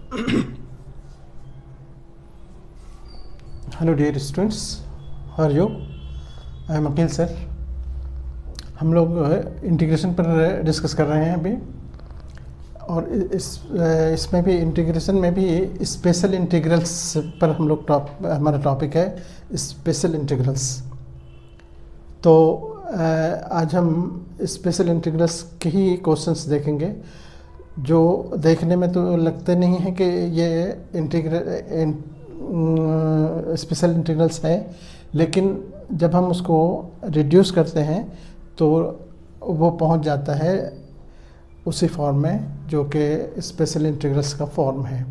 Hello dear students, how are you? I am Akeel sir. हम लोग integration पर discuss कर रहे हैं अभी, और इसमें भी इंटीग्रेशन में भी स्पेशल इंटीग्रल्स पर हम लोग हमारा टॉपिक है स्पेशल इंटीग्रल्स। तो आज हम स्पेशल इंटीग्रल्स के ही क्वेश्चंस देखेंगे, जो देखने में तो लगते नहीं है कि ये स्पेशल इंटीग्रल्स है, लेकिन जब हम उसको रिड्यूस करते हैं तो वो पहुंच जाता है उसी फॉर्म में जो कि स्पेशल इंटीग्रल्स का फॉर्म है।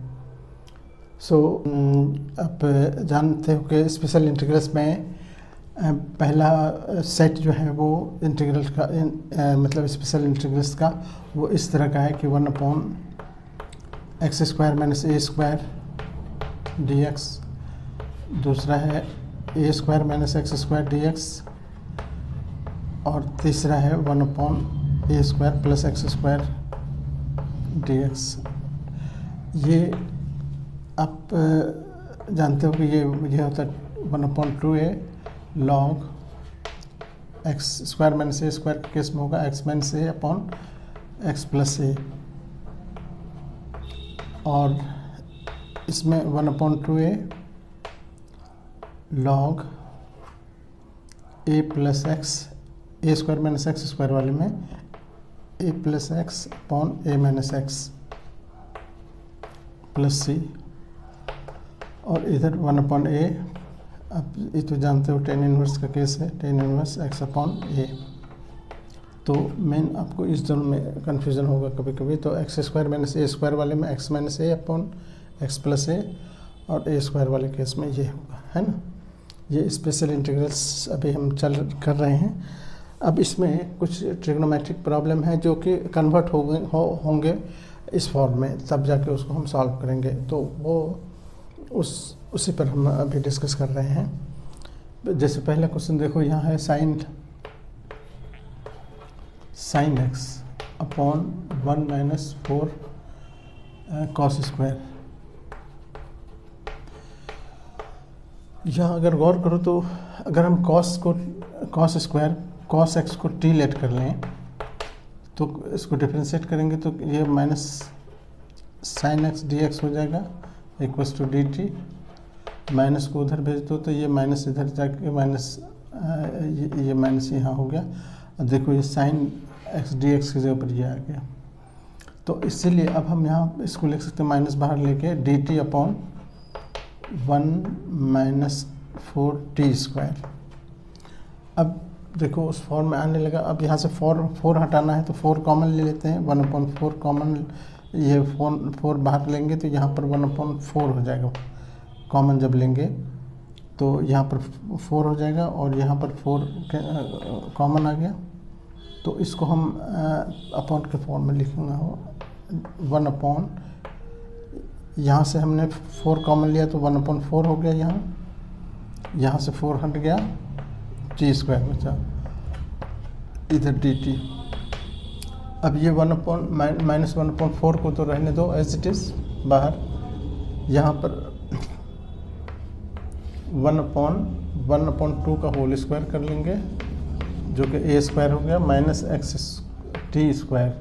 आप जानते हो कि स्पेशल इंटीग्रल्स में पहला सेट जो है वो इंटीग्रल का मतलब स्पेशल इंटीग्रल्स का वो इस तरह का है कि 1/x² - a² dx। दूसरा है a² - x² dx, और तीसरा है 1/a² + x² dx। ये आप जानते हो कि ये होता है 1/2a log x² - a² के केस में होगा x - a/x + a, और इसमें 1/2a log a + x, a² - x² वाले में a + x/a - x + c, और इधर 1/a, आप ये तो जानते हो tan इनवर्स का केस है, tan इनवर्स x/a। तो मेन आपको इस दोनों में कन्फ्यूज़न होगा कभी कभी, तो x² - a² वाले में x - a/x + a, और a² वाले केस में ये होगा, है ना। ये स्पेशल इंटीग्रल्स अभी हम कर रहे हैं। अब इसमें कुछ ट्रिग्नोमेट्रिक प्रॉब्लम है जो कि कन्वर्ट होंगे इस फॉर्म में, तब जाके उसको हम सॉल्व करेंगे। तो वो उसी पर हम अभी डिस्कस कर रहे हैं। जैसे पहला क्वेश्चन देखो, यहाँ है sin x / 1 - 4 cos²। यहाँ अगर गौर करो तो अगर हम cos x को t लेट कर लें तो इसको डिफ्रेंशिएट करेंगे तो ये माइनस sin x dx हो जाएगा = dt। माइनस को उधर भेज दो तो ये माइनस इधर जाके ये माइनस यहाँ हो गया। अब देखो ये sin x dx की जगह पर ये आ गया, तो इसीलिए अब हम यहाँ इसको लिख सकते हैं माइनस बाहर लेके dt/1 - 4t²। अब देखो उस फॉर्म में आने लगा। अब यहाँ से 4 हटाना है तो 4 कॉमन ले लेते हैं, 1/4 कॉमन, ये 4 बाहर लेंगे तो यहाँ पर 1/4 हो जाएगा। कॉमन जब लेंगे तो यहाँ पर 4 हो जाएगा, और यहाँ पर 4 कॉमन आ गया, तो इसको हम अपॉन के फॉर्म में लिखूँगा 1/, यहाँ से हमने 4 कॉमन लिया तो 1/4 हो गया। यहाँ से 4 हट गया, t² बचा, इधर dt। अब ये -1/4 को तो रहने दो एज इट इज़ बाहर। यहाँ पर 1/2 का होल स्क्वायर कर लेंगे, जो कि a² हो गया, माइनस xt²,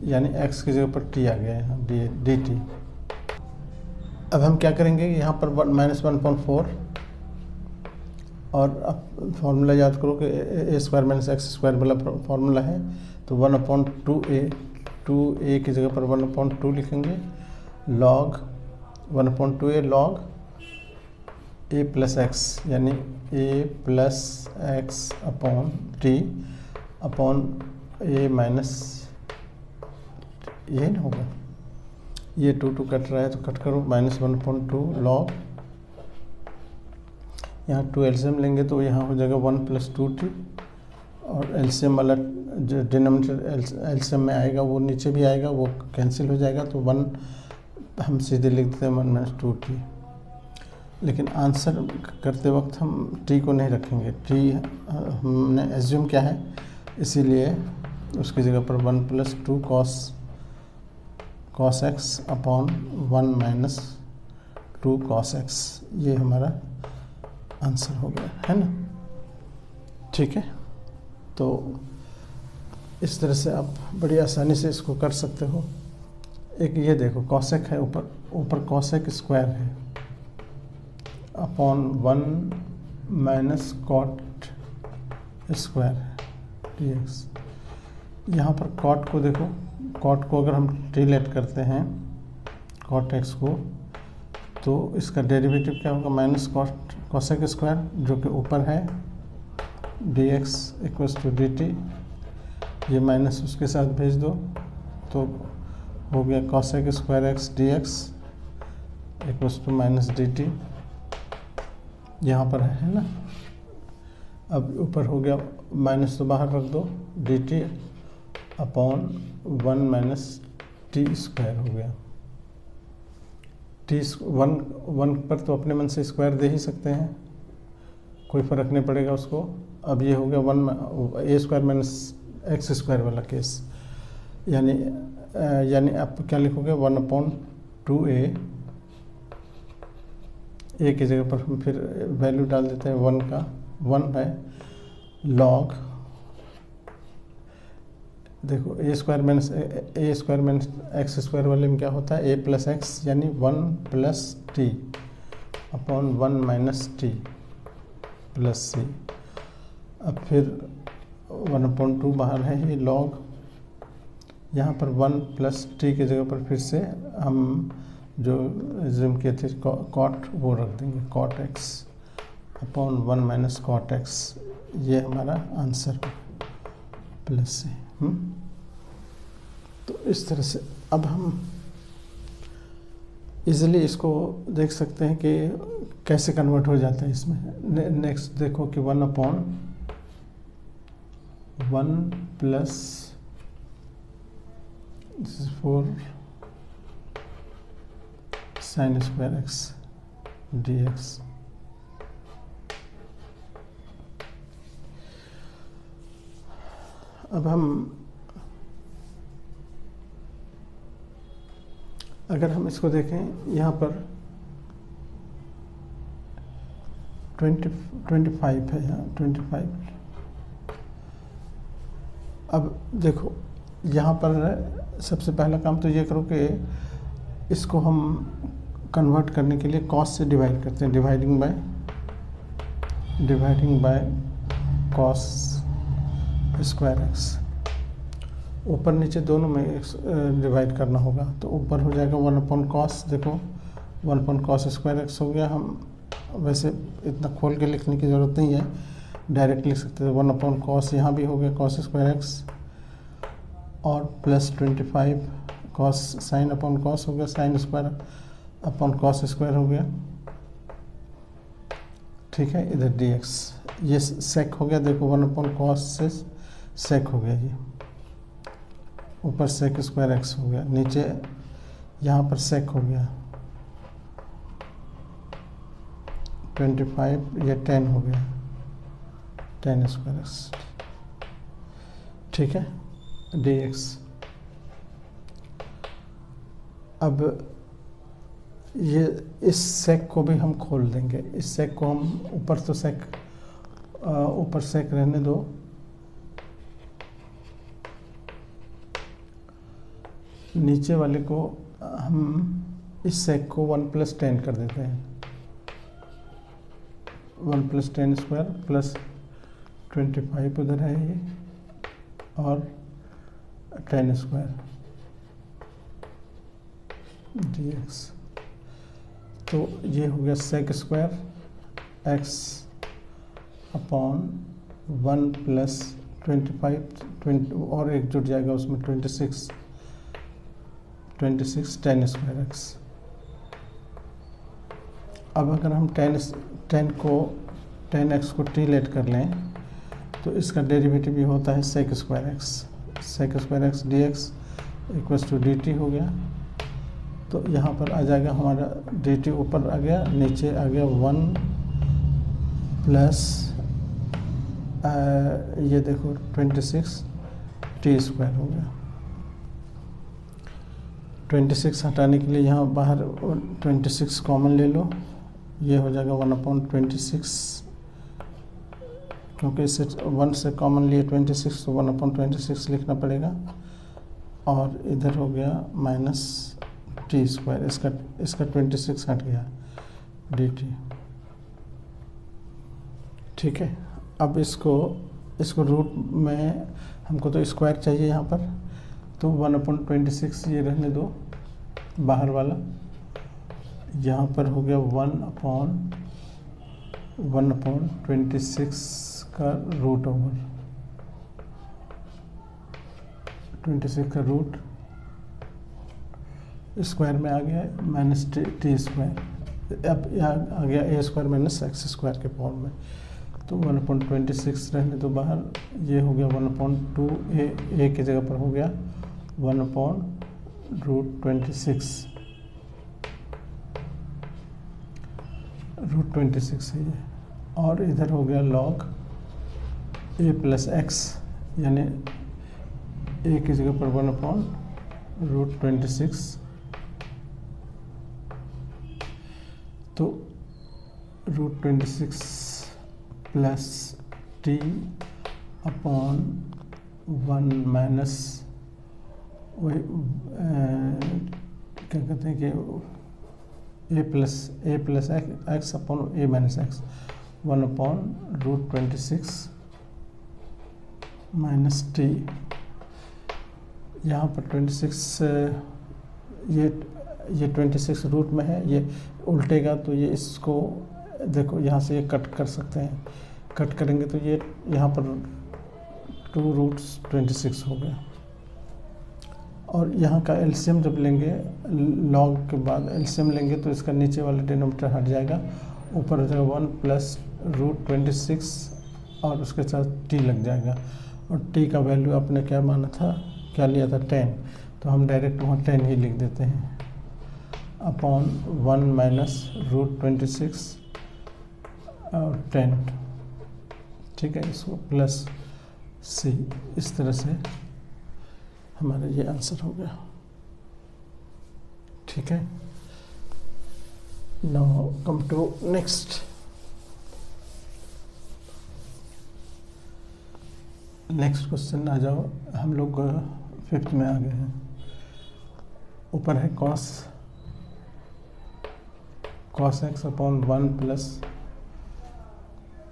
यानी x की जगह पर t आ गया यहाँ dt। अब हम क्या करेंगे, यहाँ पर -1/4, और अब फॉर्मूला याद करो कि a² - x² वाला फॉर्मूला है, तो 1/2a, 2a की जगह पर 1/2 लिखेंगे, log 1/2a log a + x, यानी a + x/t upon a minus, यही ना होगा, ये 2 कट रहा है तो कट करो, -1/2 log, यहाँ 2 एलसीएम लेंगे तो यहाँ हो जाएगा 1 + 2t, और एलसीएम वाला जो डिनोमिनेटर एलसीएम में आएगा वो नीचे भी आएगा, वो कैंसिल हो जाएगा, तो 1 हम सीधे लिख देते हैं 1 - 2t। लेकिन आंसर करते वक्त हम t को नहीं रखेंगे, t हमने एज्यूम किया है, इसीलिए उसकी जगह पर 1 + 2 cos x upon 1 minus 2 cos x, ये हमारा आंसर हो गया है ना। ठीक है, तो इस तरह से आप बड़ी आसानी से इसको कर सकते हो। एक ये देखो कॉसेक है, ऊपर कॉसेक स्क्वायर है अपॉन 1 माइनस कॉट स्क्वायर है dx। यहाँ पर कॉट को देखो, कॉट को अगर हम रिलेट करते हैं कॉट एक्स को, तो इसका डेरिवेटिव क्या होगा, माइनस कॉट कॉसेक स्क्वायर जो कि ऊपर है dx इक्वल्स टू dt, ये माइनस उसके साथ भेज दो तो हो गया cosec square X dx equals to minus dt, यहाँ पर है ना। अब ऊपर हो गया माइनस तो बाहर रख दो, dt upon 1 minus T square हो गया। टी 1 पर तो अपने मन से स्क्वायर दे ही सकते हैं, कोई फ़र्क नहीं पड़ेगा उसको। अब ये हो गया 1 ए स्क्वायर माइनस एक्स स्क्वायर वाला केस, यानी आप क्या लिखोगे 1/2a, ए की जगह पर हम फिर वैल्यू डाल देते हैं 1 का, 1 है लॉग, देखो ए स्क्वायर माइनस एक्स स्क्वायर वाले में क्या होता है, ए प्लस एक्स यानी 1 plus t upon 1 minus t plus c. अब फिर 1/2 बाहर है, ये लॉग, यहाँ पर 1 प्लस टी की जगह पर फिर से हम जो एज्यूम किए थे कॉट वो रख देंगे, cot X upon 1 minus cot X, ये हमारा आंसर हो प्लस से। तो इस तरह से अब हम इजीली इसको देख सकते हैं कि कैसे कन्वर्ट हो जाता है इसमें। नेक्स्ट देखो कि 1/1 plus 4 sine square X dx। अब हम अगर हम इसको देखें, यहाँ पर 25 है, यहाँ 25। अब देखो यहाँ पर सबसे पहला काम तो ये करो कि इसको हम कन्वर्ट करने के लिए कॉस से डिवाइड करते हैं, dividing by cos square x. ऊपर नीचे दोनों में डिवाइड करना होगा, तो ऊपर हो जाएगा 1/cos, देखो 1/cos स्क्वायर एक्स हो गया। हम वैसे इतना खोल के लिखने की ज़रूरत नहीं है, डायरेक्ट लिख सकते थे 1/cos, यहाँ भी हो गया cos स्क्वायर एक्स, और plus 25 cos sine upon cos हो गया, sine square upon cos square हो गया। ठीक है, इधर dx, ये सेक हो गया, देखो 1/cos से सेक हो गया, ये ऊपर सेक स्क्वायर एक्स हो गया, नीचे यहाँ पर सेक हो गया 25, ये 10 हो गया, 10 स्क्वायर एक्स। ठीक है, dx। अब ये इस सेक को भी हम खोल देंगे, इस सेक को हम ऊपर तो ऊपर सेक रहने दो, नीचे वाले को हम इस सेक को 1+10 कर देते हैं, 1+10 स्क्वायर प्लस 25 उधर है ये, और 10 स्क्वायर dx। तो ये हो गया sec square X upon 1 plus 25 और एक जुड़ जाएगा उसमें 26 10 स्क्वायर एक्स। अब अगर हम 10x को टी लेट कर लें तो इसका डेरिवेटिव ये होता है sec square X dx equals to dt हो गया। तो यहाँ पर आ जाएगा हमारा dt, ऊपर आ गया, नीचे आ गया 1 प्लस ये देखो 26 टी स्क्वायर हो गया। 26 हटाने के लिए यहाँ बाहर 26 कॉमन ले लो, ये हो जाएगा 1/26, क्योंकि इससे 1 से कॉमन लिए 26 तो 1/26 लिखना पड़ेगा। और इधर हो गया -t², इसका 26 हट गया dt। ठीक है, अब इसको रूट में हमको तो स्क्वायर चाहिए यहाँ पर, तो 1/26 ये रहने दो बाहर वाला, यहाँ पर हो गया 1/26 का रूट ओवर 26 का रूट स्क्वायर में आ गया -t², अब यहाँ आ गया a² - x² के फॉर्म में, तो 1/26 रहने दो बाहर, ये हो गया 1/2 a की जगह पर हो गया 1/√26 √26 है ये, और इधर हो गया log a + x, यानी a की जगह पर 1/√26, तो √26 + t/1 माइनस वही क्या कहते हैं कि a + x upon a - x 1/√26 minus t, यहाँ पर 26 ये 26 रूट में है, ये उल्टेगा तो ये इसको देखो यहाँ से ये कट कर सकते हैं, कट करेंगे तो ये यहाँ पर 2√26 हो गया। और यहाँ का एलसीएम जब लेंगे, लॉग के बाद एलसीएम लेंगे तो इसका नीचे वाला डिनोमिनेटर हट जाएगा, ऊपर हो जाएगा 1 + √26 और उसके साथ t लग जाएगा, और t का वैल्यू आपने क्या माना था, क्या लिया था 10, तो हम डायरेक्ट वहाँ 10 ही लिख देते हैं अपॉन 1 - √26 और 10। ठीक है, इसको प्लस c, इस तरह से हमारा ये आंसर हो गया। ठीक है, now come to next question आ जाओ, हम लोग 5th में आ गए हैं। ऊपर है cos x upon 1 +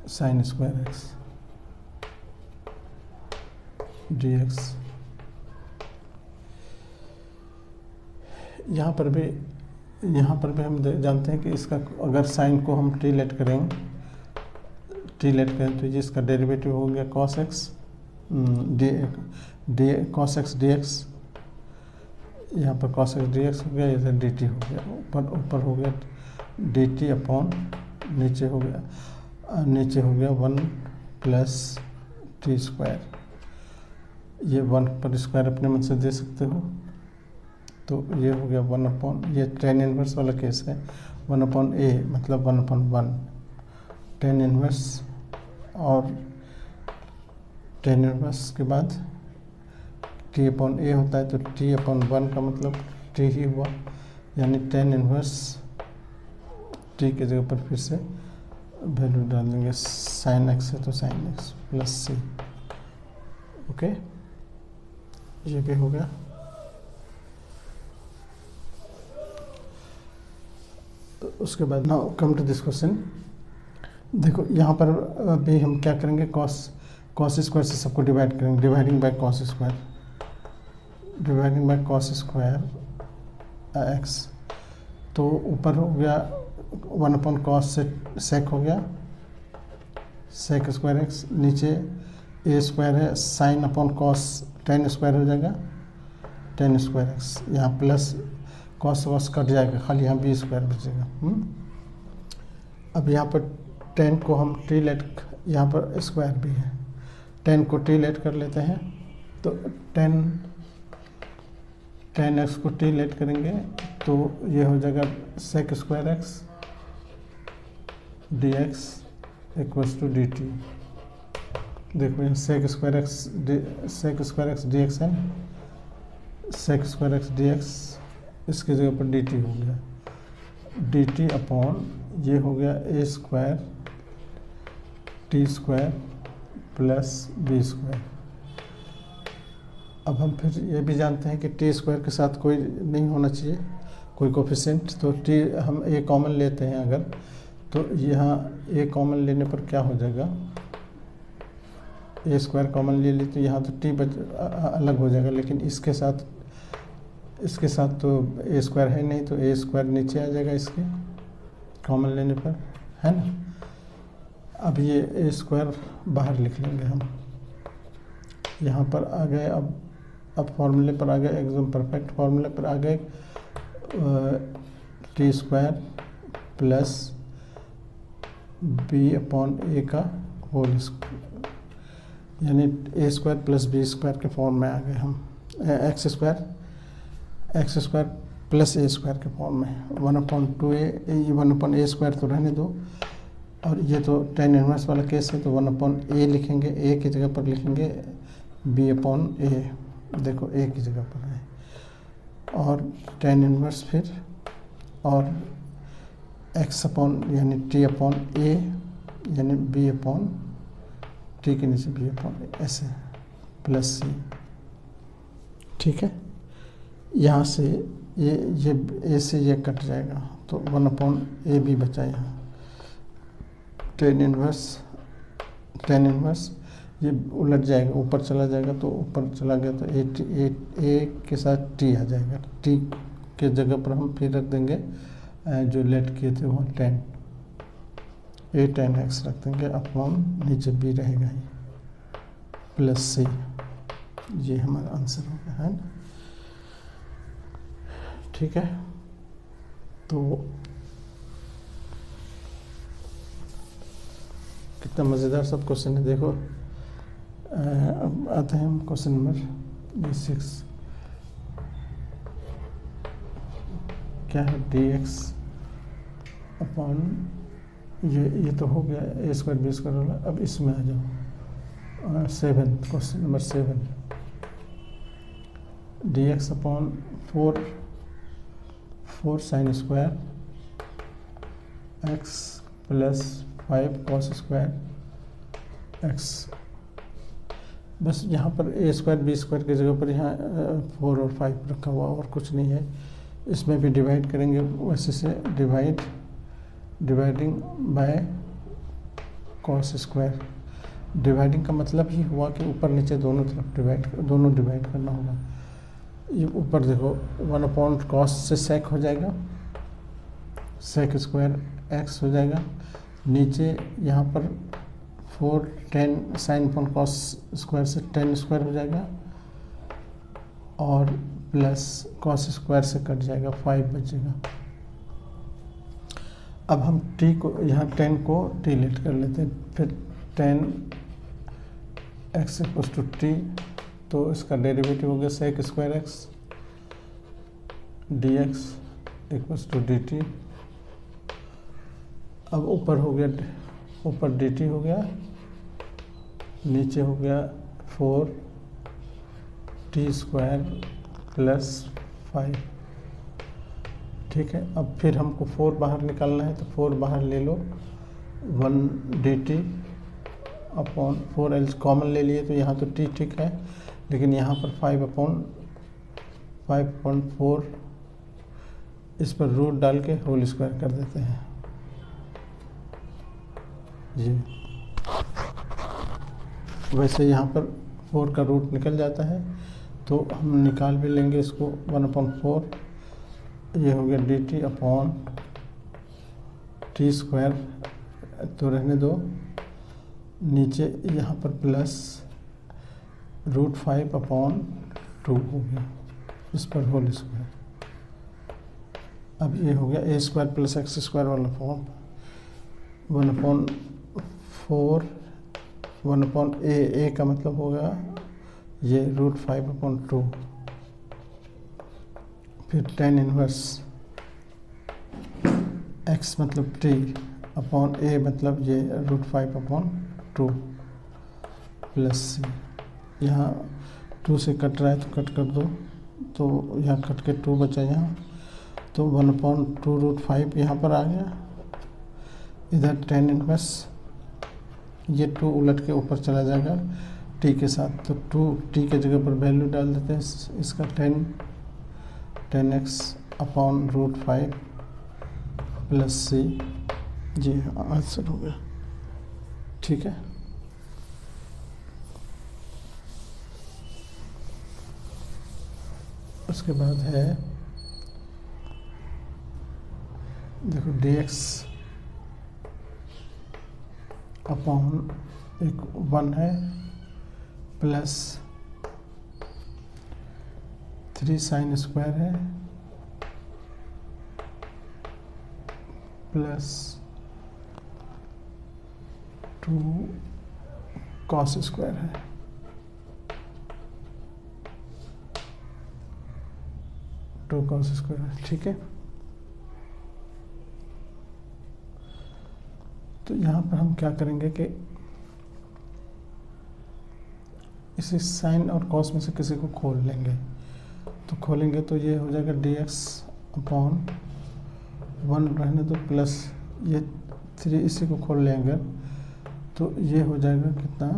sin² x dx। यहाँ पर भी हम जानते हैं कि इसका अगर साइन को हम टी लेट करें तो ये इसका डेरिवेटिव हो गया cos x dx, यहाँ पर cos x dx हो गया, इधर dt हो गया, ऊपर हो गया dt अपॉन नीचे हो गया 1 + t²। ये 1 पर स्क्वायर अपने मन से दे सकते हो, तो ये हो गया 1/, ये tan इनवर्स वाला केस है, 1/a मतलब 1/1 tan इनवर्स, और tan इनवर्स के बाद t/a होता है, तो t/1 का मतलब t ही हुआ, यानी tan इनवर्स t की जगह पर फिर से वैल्यू डाल देंगे, sin x है तो sin x + c। ओके, ये भी हो गया। उसके बाद now come to this question. देखो यहाँ पर भी हम क्या करेंगे, cos² से सबको डिवाइड करेंगे, डिवाइडिंग बाय cos² x, तो ऊपर हो गया 1/cos से sec हो गया sec² x, नीचे a² है, sin/cos tan² हो जाएगा tan² x, यहाँ प्लस cos कट जाएगा, खाली यहाँ b² बचेगा। अब यहाँ पर tan को हम t लेट, यहाँ पर स्क्वायर भी है, tan को t लेट कर लेते हैं, तो tan x को t लेट करेंगे तो ये हो जाएगा sec² x dx = dt। देखो यहाँ sec² x dx है, sec² x dx इसकी जगह पर डी टी हो गया, डी टी अपॉन ये हो गया a square t square plus b square. अब हम फिर ये भी जानते हैं कि टी स्क्वायर के साथ कोई नहीं होना चाहिए, कोई कोफिशिएंट, तो टी हम ए कॉमन लेते हैं अगर, तो यहाँ ए कॉमन लेने पर क्या हो जाएगा, ए स्क्वायर कॉमन ले ली तो यहाँ तो टी अलग हो जाएगा, लेकिन इसके साथ तो ए स्क्वायर है नहीं, तो ए स्क्वायर नीचे आ जाएगा इसके कॉमन लेने पर, है ना। अब ये ए स्क्वायर बाहर लिख लेंगे हम, यहाँ पर आ गए। अब फॉर्मूले पर आ गए, एकदम परफेक्ट फॉर्मूले पर आ गए, t square plus b upon a का होल स्क्वायर, यानी a square plus b square के फॉर्म में आ गए हम, x square plus a square के फॉर्म में, 1/2a, 1/a स्क्वायर तो रहने दो, और ये तो tan इनवर्स वाला केस है, तो 1/a लिखेंगे, a की जगह पर लिखेंगे b/a, देखो a की जगह पर है, और tan इनवर्स फिर, और x यानी t/a यानी b/t के नीचे b/a ऐसे प्लस c, ठीक है। यहाँ से ये a से ये कट जाएगा, तो 1/ab बचा यहाँ, tan इनवर्स ये उलट जाएगा, ऊपर चला जाएगा, तो ऊपर चला गया तो a के साथ t आ जाएगा, t के जगह पर हम फिर रख देंगे जो लेट किए थे वो tan x रख देंगे, अपॉन नीचे b रहेगा ही प्लस c, ये हमारा आंसर हो गया, है ना। ठीक है, तो कितना मज़ेदार सब क्वेश्चन है, देखो। अब आते हैं हम क्वेश्चन नंबर 6, क्या है, dx अपॉन ये तो हो गया ए स्क्वायर बी स्क्वायर वाला। अब इसमें आ जाओ, 7, question number 7, dx upon 4 sine square x plus 5 cos square x। बस यहाँ पर ए स्क्वायर बी स्क्वायर की जगह पर यहाँ 4 और 5 रखा हुआ, और कुछ नहीं है। इसमें भी डिवाइड करेंगे वैसे से, dividing by cos square. Dividing का मतलब ही हुआ कि ऊपर नीचे दोनों तरफ दोनों डिवाइड करना होगा। ये ऊपर देखो 1/cos से सेक हो जाएगा, सेक स्क्वायर x हो जाएगा, नीचे यहाँ पर 4 tan sine upon cos square से tan स्क्वायर हो जाएगा, और प्लस कॉस स्क्वायर से कट जाएगा, 5 बचेगा। अब हम t को यहाँ tan को t लेट कर लेते हैं, फिर tan x equals to t, तो इसका डेरिवेटिव हो गया sec square x dx equals to dt। अब ऊपर हो गया, ऊपर dt हो गया, नीचे हो गया 4t स्क्वायर प्लस 5, ठीक है। अब फिर हमको 4 बाहर निकालना है, तो 4 बाहर ले लो, 1 dt अपॉन 4 कॉमन ले लिए, तो यहाँ तो t ठीक है, लेकिन यहाँ पर 5/4 इस पर रूट डाल के होल स्क्वायर कर देते हैं जी। वैसे यहाँ पर 4 का रूट निकल जाता है, तो हम निकाल भी लेंगे इसको, 1/4 ये हो गया dt अपॉन t स्क्वायर, तो रहने दो, नीचे यहाँ पर प्लस √5/2 हो गया, इस पर होल स्क्वायर। अब ये हो गया a square plus x square वाला फॉर्म, 1/a का मतलब होगा ये √5/2, फिर tan इनवर्स x मतलब t अपॉन a मतलब ये √5/2 प्लस c। यहाँ 2 से कट रहा है तो कट कर दो, तो यहाँ कट के 2 बचा यहाँ, तो 1/2√5 यहाँ पर आ गया, इधर tan इनवर्स ये 2 उलट के ऊपर चला जाएगा t के साथ, तो 2t के जगह पर वैल्यू डाल देते हैं इसका 10x/√5 प्लस c, जी आंसर हो गया। ठीक है, उसके बाद है देखो dx अपॉन एक 1 है प्लस 3 sin स्क्वायर है प्लस 2 cos स्क्वायर है। cos स्क्वायर है, ठीक है। तो यहाँ पर हम क्या करेंगे कि इसे साइन और कॉस में से किसी को खोल लेंगे, तो खोलेंगे तो ये हो जाएगा dx अपॉन 1 रहने दो प्लस ये 3, इसी को खोल लेंगे तो ये हो जाएगा कितना,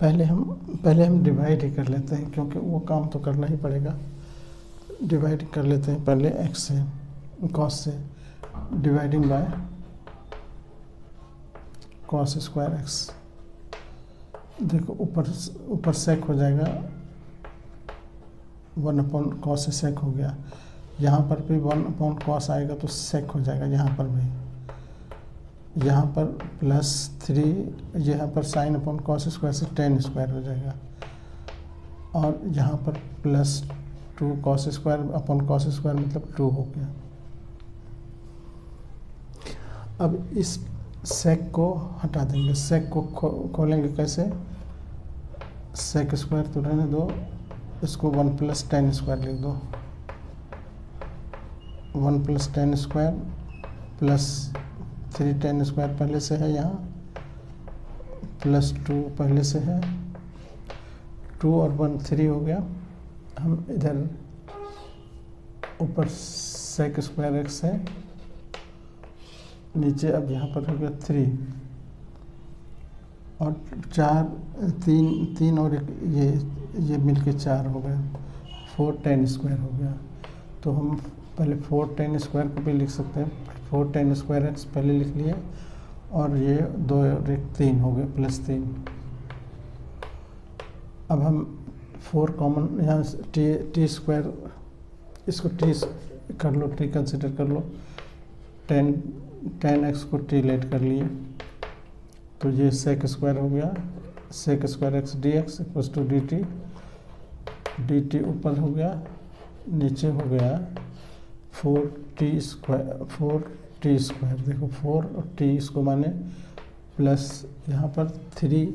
पहले हम डिवाइड ही कर लेते हैं क्योंकि वो काम तो करना ही पड़ेगा। डिवाइड कर लेते हैं पहले x से, cos से, dividing by cos square x। देखो ऊपर सेक हो जाएगा, 1/cos से सेक हो गया, यहाँ पर भी 1/cos आएगा तो सेक हो जाएगा यहाँ पर भी, यहाँ पर प्लस 3, यहाँ पर sin/cos स्क्वायर से tan स्क्वायर हो जाएगा, और यहाँ पर प्लस 2 cos स्क्वायर/cos स्क्वायर मतलब 2 हो गया। अब इस सेक को हटा देंगे, सेक को खोलेंगे कैसे, सेक स्क्वायर तो रहने दो, इसको 1 + tan स्क्वायर लिख दो, 1 + tan square plus 3 tan square पहले से है यहाँ, प्लस 2 पहले से है, 2 और 1 3 हो गया। हम इधर ऊपर सेक स्क्वायर x है, नीचे अब यहाँ पर हो गया 3 और 4, 3 और ये मिलके 4 हो गया, 4 tan स्क्वायर हो गया। तो हम पहले 4 tan स्क्वायर को भी लिख सकते हैं, 4 tan स्क्वायर x पहले लिख लिए और ये 2 और 1 3 हो गए प्लस 3। अब हम 4 कॉमन यहाँ टी स्क्वायर, इसको टी कर लो, टी कंसिडर कर लो, tan x को टी लेट कर लिए तो ये सेक स्क्वायर हो गया, sec square x dx = dt, dt ऊपर हो गया, नीचे हो गया 4t स्क्वायर, देखो 4 और t इसको माने प्लस यहाँ पर 3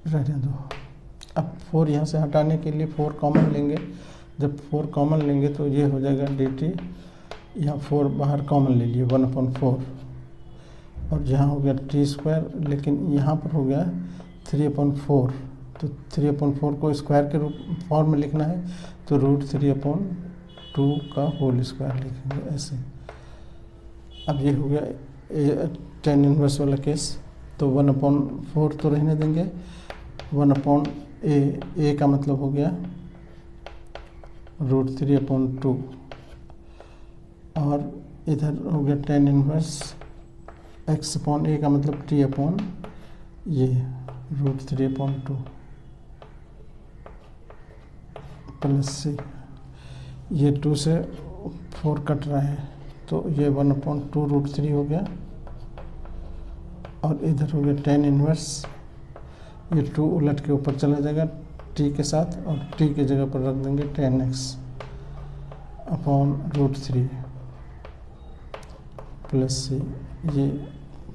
रहने दो। अब 4 यहाँ से हटाने के लिए 4 कॉमन लेंगे, जब 4 कॉमन लेंगे तो ये हो जाएगा dt, यहाँ 4 बाहर कॉमन ले लिए 1/4 और यहाँ हो गया t स्क्वायर, लेकिन यहाँ पर हो गया 3/4, तो 3/4 को स्क्वायर के रूप फॉर्म में लिखना है तो √3/2 का होल स्क्वायर लिखेंगे ऐसे। अब ये हो गया tan इनवर्स वाला केस, तो 1/4 तो रहने देंगे, 1/a का मतलब हो गया √3/2 और इधर हो गया tan इनवर्स x/a का मतलब t/ ये √3/2 प्लस c, ये 2 से 4 कट रहा है तो ये 1/2 √3 हो गया और इधर हो गया tan इनवर्स, ये 2 उलट के ऊपर चला जाएगा t के साथ और t के जगह पर रख देंगे tan x/√3 प्लस c। ये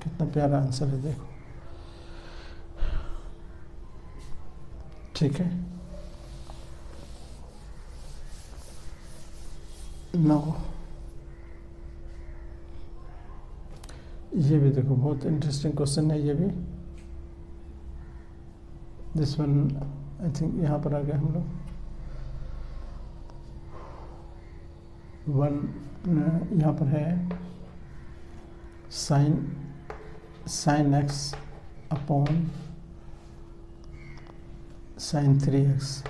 कितना प्यारा आंसर है देखो, ठीक है। नो ये भी देखो बहुत इंटरेस्टिंग क्वेश्चन है ये भी, दिस वन आई थिंक यहाँ पर आ गए हम लोग। 1 यहाँ पर है sine x upon sine 3x।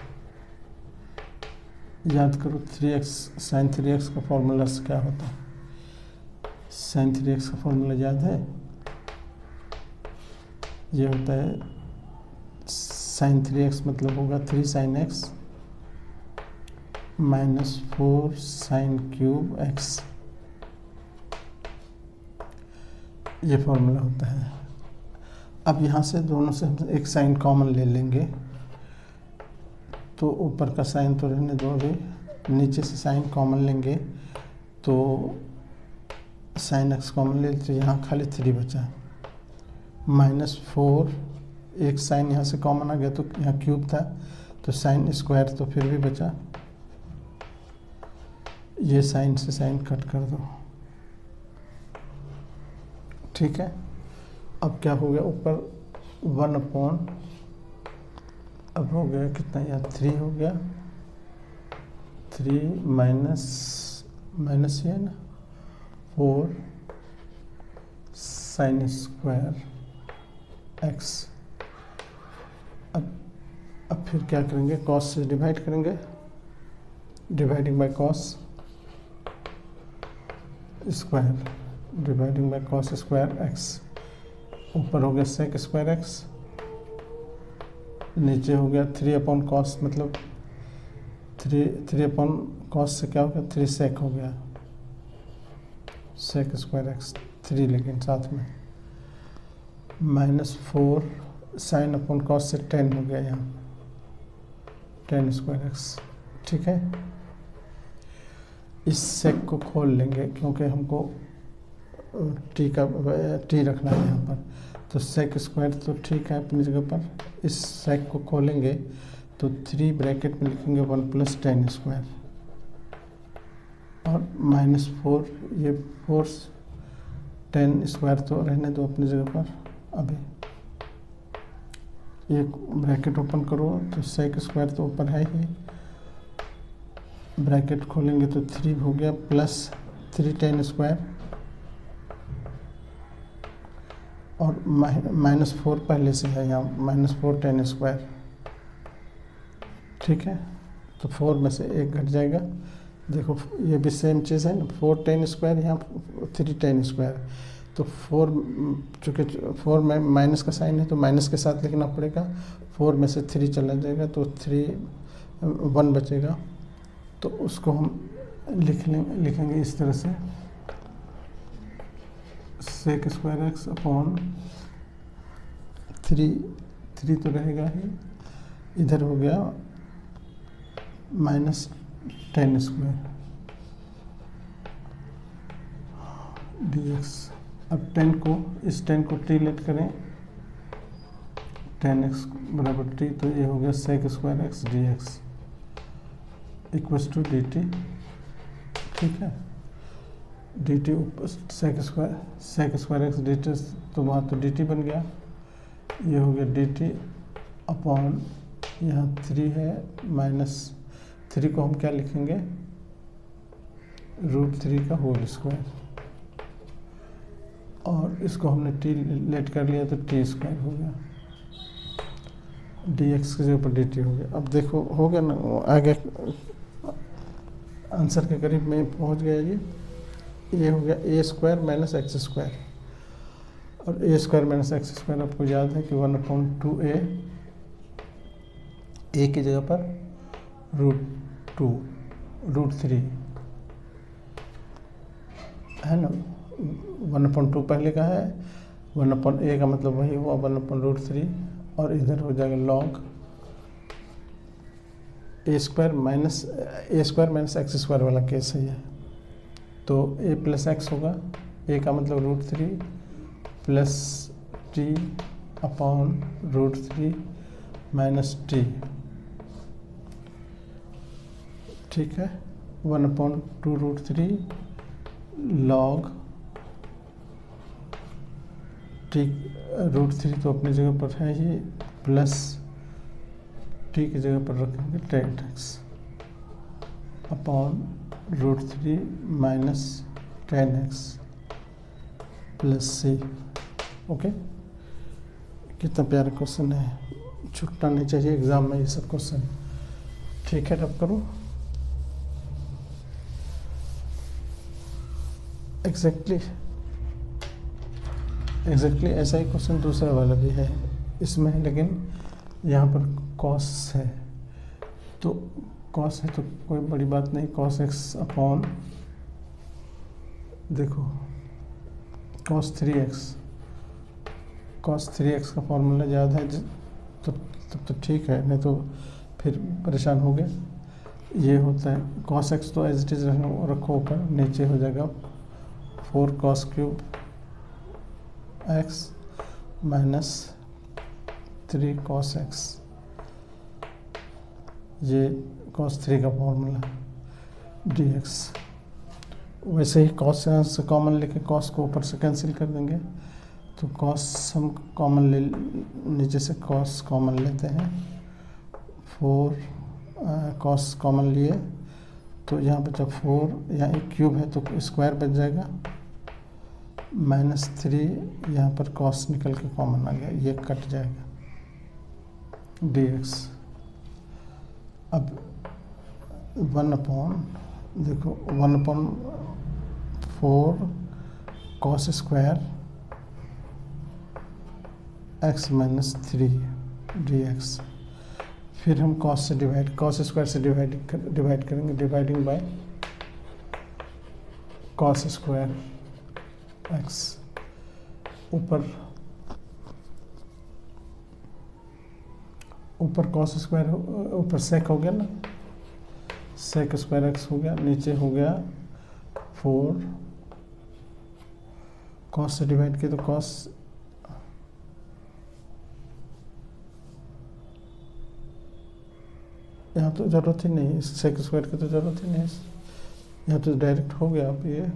याद करो 3x साइन 3x का फॉर्मूला क्या होता है? साइन 3x का फॉर्मूला याद है? ये होता है साइन 3x मतलब होगा 3 sine x minus 4 sine cube x। ये फॉर्मूला होता है। अब यहाँ से दोनों से हम एक साइन कॉमन ले लेंगे, तो ऊपर का साइन तो रहने दो, अभी नीचे से साइन कॉमन लेंगे तो साइन एक्स कॉमन ले, तो यहाँ खाली 3 बचा। माइनस 4, एक साइन यहाँ से कॉमन आ गया तो यहाँ क्यूब था, तो साइन स्क्वायर तो फिर भी बचा। ये साइन से साइन कट कर दो, ठीक है। अब क्या हो गया, ऊपर 1 अपॉन, अब हो गया कितना, यहाँ 3 हो गया, 3 माइनस ये ना 4 साइन स्क्वायर एक्स। अब फिर क्या करेंगे, कॉस से डिवाइड करेंगे, dividing by cos square, dividing by cos square x. ऊपर हो गया सेक स्क्वायर एक्स, नीचे हो गया 3 अपॉन कॉस, मतलब 3 अपॉन कॉस से क्या हो गया, 3 सेक हो गया, सेक स्क्वायर एक्स 3, लेकिन साथ में माइनस 4 साइन अपॉन कॉस से 10 हो गया, यहाँ 10 स्क्वायर एक्स, ठीक है। इस सेक को खोल लेंगे क्योंकि हमको टी रखना है यहाँ पर, तो सेक स्क्वायर तो ठीक है अपनी जगह पर। इस सेक को खोलेंगे तो 3 ब्रैकेट में लिखेंगे 1 + 10 स्क्वायर और माइनस 4, ये 4 10 स्क्वायर तो रहने दो अपनी जगह पर। अभी ये ब्रैकेट ओपन करो तो सेक स्क्वायर तो ऊपर है ही, ब्रैकेट खोलेंगे तो 3 हो गया प्लस 3 10 स्क्वायर और माइनस 4 पहले से है यहाँ, माइनस 4 10 स्क्वायर, ठीक है। तो 4 में से 1 घट जाएगा। देखो ये भी सेम चीज़ है ना, 4 10 स्क्वायर, यहाँ 3 10 स्क्वायर, तो 4 चूँकि 4 में माइनस का साइन है तो माइनस के साथ लिखना पड़ेगा। 4 में से 3 चला जाएगा तो 1 बचेगा, तो उसको हम लिखेंगे इस तरह से, सेक स्क्वायर एक्स अपॉन 3 तो रहेगा ही, इधर हो गया माइनस 10 स्क्वायर dx। अब 10 को, इस 10 को टी लेट करें, 10x बराबर टी, तो ये हो गया sec square X dx equals to dt, ठीक है। dt ऊपर सेक स्क्वायर एक्स dt, तो वहाँ तो dt बन गया, ये हो गया dt अपॉन यहाँ 3 है, माइनस 3 को हम क्या लिखेंगे, √3 का होल स्क्वायर, और इसको हमने t लेट कर लिया तो t स्क्वायर हो गया, dx की जगह पर dt हो गया। अब देखो हो गया ना, आगे आंसर के करीब में पहुंच गया। ये हो गया a square minus x square, और a square minus x square आपको याद है कि 1/2a, a की जगह पर √3 है ना, 1/2 पहले का है, 1/a का मतलब वही हुआ 1/√3, और इधर हो जाएगा log a square minus x square वाला केस है ये, तो a + x होगा, a का मतलब √3 plus t upon √3 minus t, ठीक है। 1/2√3 लॉग t, √3 तो अपनी जगह पर है ही, प्लस टी की जगह पर रखेंगे ten x upon √3 minus 10x plus c. Okay, कितना प्यारा क्वेश्चन है, छूटना नहीं चाहिए एग्जाम में ये सब क्वेश्चन। ठीक है, रब करो। एग्जैक्टली ऐसा ही क्वेश्चन दूसरा वाला भी है इसमें, लेकिन यहाँ पर कॉस है, तो कॉस है तो कोई बड़ी बात नहीं। कॉस एक्स अपॉन, देखो कॉस 3x का फॉर्मूला याद है तो तब तो ठीक है, नहीं तो फिर परेशान हो गए। ये होता है कॉस एक्स तो एज इट इज़ रखो ऊपर, नीचे हो जाएगा 4 cos cube x minus 3 cos x। ये cos 3 का फॉर्मूला dx। वैसे ही cos से कॉमन लेके cos को ऊपर से कैंसिल कर देंगे, तो cos हम कॉमन ले, नीचे से cos कॉमन लेते हैं, 4 cos कॉमन लिए तो यहाँ पे जब 4 यहाँ एक क्यूब है तो स्क्वायर बच जाएगा, -3 यहाँ पर cos निकल के कॉमन आ गया, ये कट जाएगा dx। अब 1/, देखो 1/4 cos square x minus 3 dx। फिर हम cos स्क्वायर से डिवाइड करेंगे, dividing by cos square x। ऊपर cos स्क्वायर, ऊपर सेक हो गया ना, सेक स्क्वायर x हो गया, नीचे हो गया 4 cos से डिवाइड किया तो cos, यहाँ तो ज़रूरत ही नहीं, सेक स्क्वायर की तो ज़रूरत ही नहीं, यहाँ तो डायरेक्ट हो गया। अब ये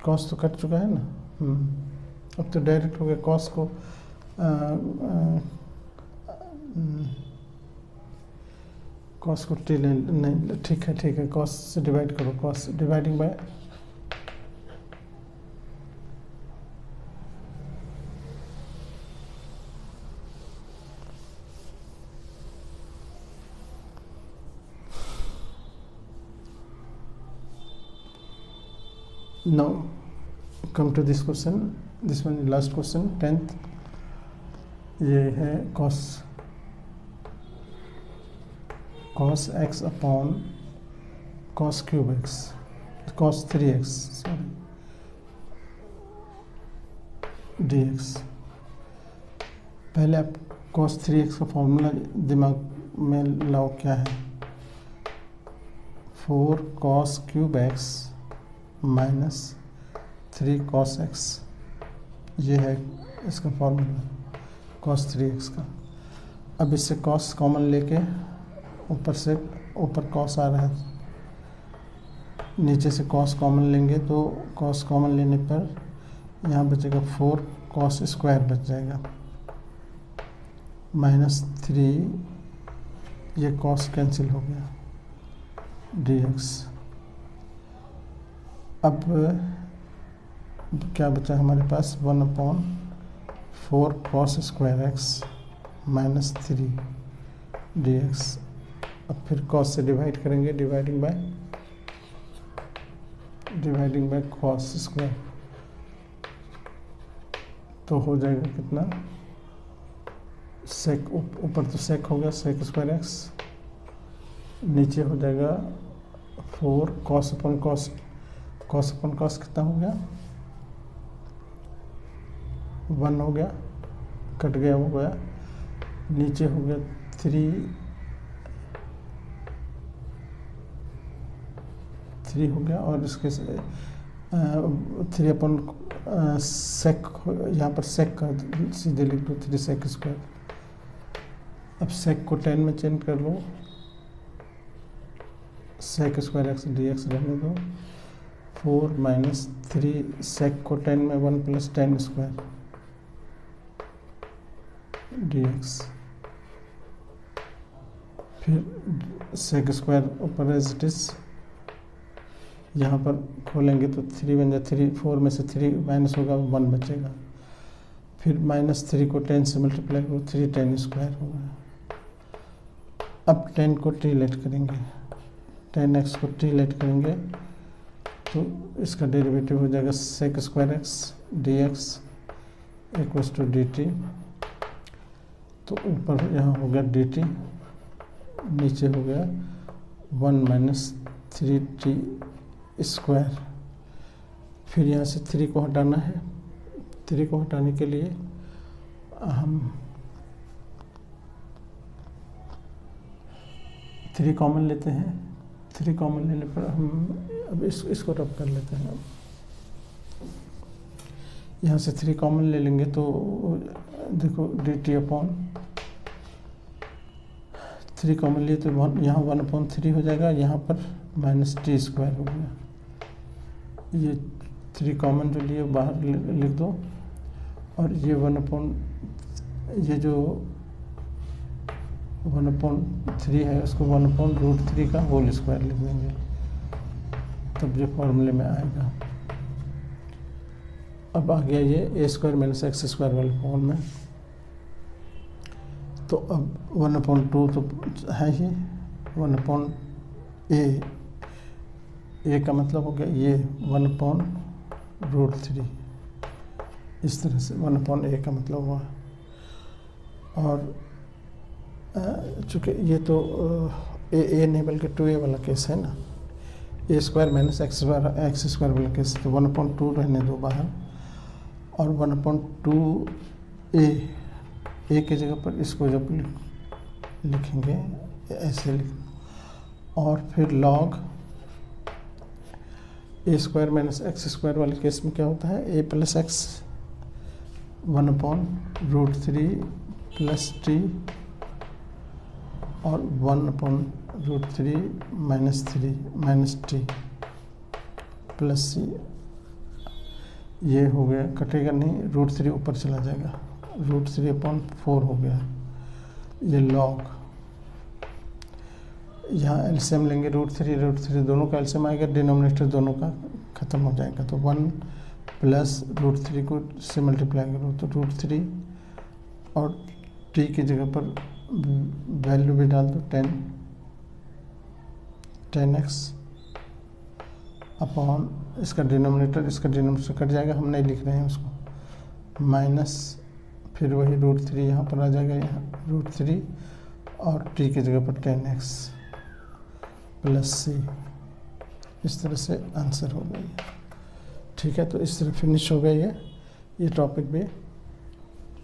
cos तो कट चुका है ना, अब तो डायरेक्ट हो गया। cos को cos को टी नहीं, ठीक है cos से डिवाइड करो, cos dividing by now come to this question, this one is last question 10th। ये है cos x upon cos cube x, cos 3x sorry dx। पहले आप cos 3x का फॉर्मूला दिमाग में लाओ, क्या है 4 cos cube x minus 3 cos x, ये है इसका फॉर्मूला cos 3x का। अब इससे cos कॉमन लेके ऊपर cos आ रहा है, नीचे से cos कॉमन लेंगे तो cos कॉमन लेने पर यहाँ बचेगा 4 cos स्क्वायर बच जाएगा, -3 ये cos कैंसिल हो गया dx। अब क्या बचा हमारे पास 1/4 cos square x minus 3 dx। अब फिर cos से डिवाइड करेंगे, डिवाइडिंग बाय cos स्क्वायर, तो हो जाएगा कितना, सेक ऊपर तो सेक हो गया सेक स्क्वायर x, नीचे हो जाएगा 4 cos अपन cos कितना हो गया, 1 हो गया, कट गया हो गया, नीचे हो गया 3 हो गया, और इसके 3 अपन सेक, यहाँ पर सेक का सीधे लिख दो 3 सेक स्क्वायर। अब सेक को 10 में चेंज कर लो, सेक स्क्वायर एक्स dx रहने दो, 4 माइनस 3 सेक को 10 में 1 + 10 स्क्वायर, dx, फिर सेक स्क्वायर ऊपर एज इट इज, यहाँ पर खोलेंगे तो 3 बन जाए, 3 4 में से 3 माइनस होगा 1 बचेगा, फिर -3 को 10 से मल्टीप्लाई करो 3 10 स्क्वायर होगा। अब 10 को टी लेट करेंगे, 10x को टी लेट करेंगे तो इसका डेरिवेटिव हो जाएगा sec square X D X equals to D T, तो ऊपर यहाँ हो गया डी टी, नीचे हो गया 1 माइनस 3t स्क्वायर। फिर यहाँ से 3 को हटाना है, 3 को हटाने के लिए हम 3 कॉमन लेते हैं, 3 कॉमन लेने पर हम अब इसको रब कर लेते हैं। यहाँ से 3 कॉमन ले लेंगे तो देखो डी टी अपॉन 3 कॉमन लिए तो यहाँ 1/3 हो जाएगा, यहाँ पर -t स्क्वायर हो गया। ये 3 कॉमन जो लिए बाहर लिख दो, और ये ये जो 1/3 है उसको 1/√3 का होल स्क्वायर लिख देंगे, तब जो फॉर्मूले में आएगा। अब आ गया ये a² - x² वाले फॉर्म में, तो अब 1/2 तो है ही, 1/a का मतलब हो गया ये 1/√3, इस तरह से 1/a का मतलब हुआ। और चूँकि ये तो a नहीं बल्कि 2a वाला केस है ना, a² - x² वाला केस, तो 1/2 रहने दो बाहर, और 1/2a की जगह पर इसको जब लिखेंगे ऐसे और फिर log a² - x² वाले केस में क्या होता है, a + x 1/√3 + t और 1/√3 - 3 - t प्लस c, ये हो गया, कटेगा नहीं, √3 ऊपर चला जाएगा, √3/4 हो गया। ये log, यहाँ एलसीएम लेंगे, √3 दोनों का एलसीएम आएगा, डिनोमिनेटर दोनों का ख़त्म हो जाएगा, तो 1 + √3 को से मल्टीप्लाई करो तो √3, और t की जगह पर वैल्यू भी डाल दो 10x अपॉन इसका डिनोमिनेटर कट जाएगा, हम नहीं लिख रहे हैं उसको, माइनस फिर वही √3 यहाँ पर आ जाएगा, यहाँ √3 और t की जगह पर 10x + c, इस तरह से आंसर हो गई। ठीक है, तो इस तरह फिनिश हो गई है ये टॉपिक भी।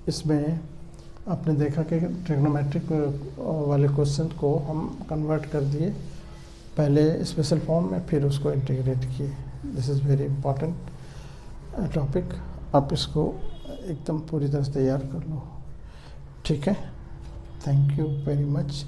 इसमें आपने देखा कि ट्रिग्नोमेट्रिक वाले क्वेश्चन को हम कन्वर्ट कर दिए पहले स्पेशल फॉर्म में, फिर उसको इंटीग्रेट किए। This is very important topic, आप इसको एकदम पूरी तरह से तैयार कर लो। ठीक है, थैंक यू वेरी मच।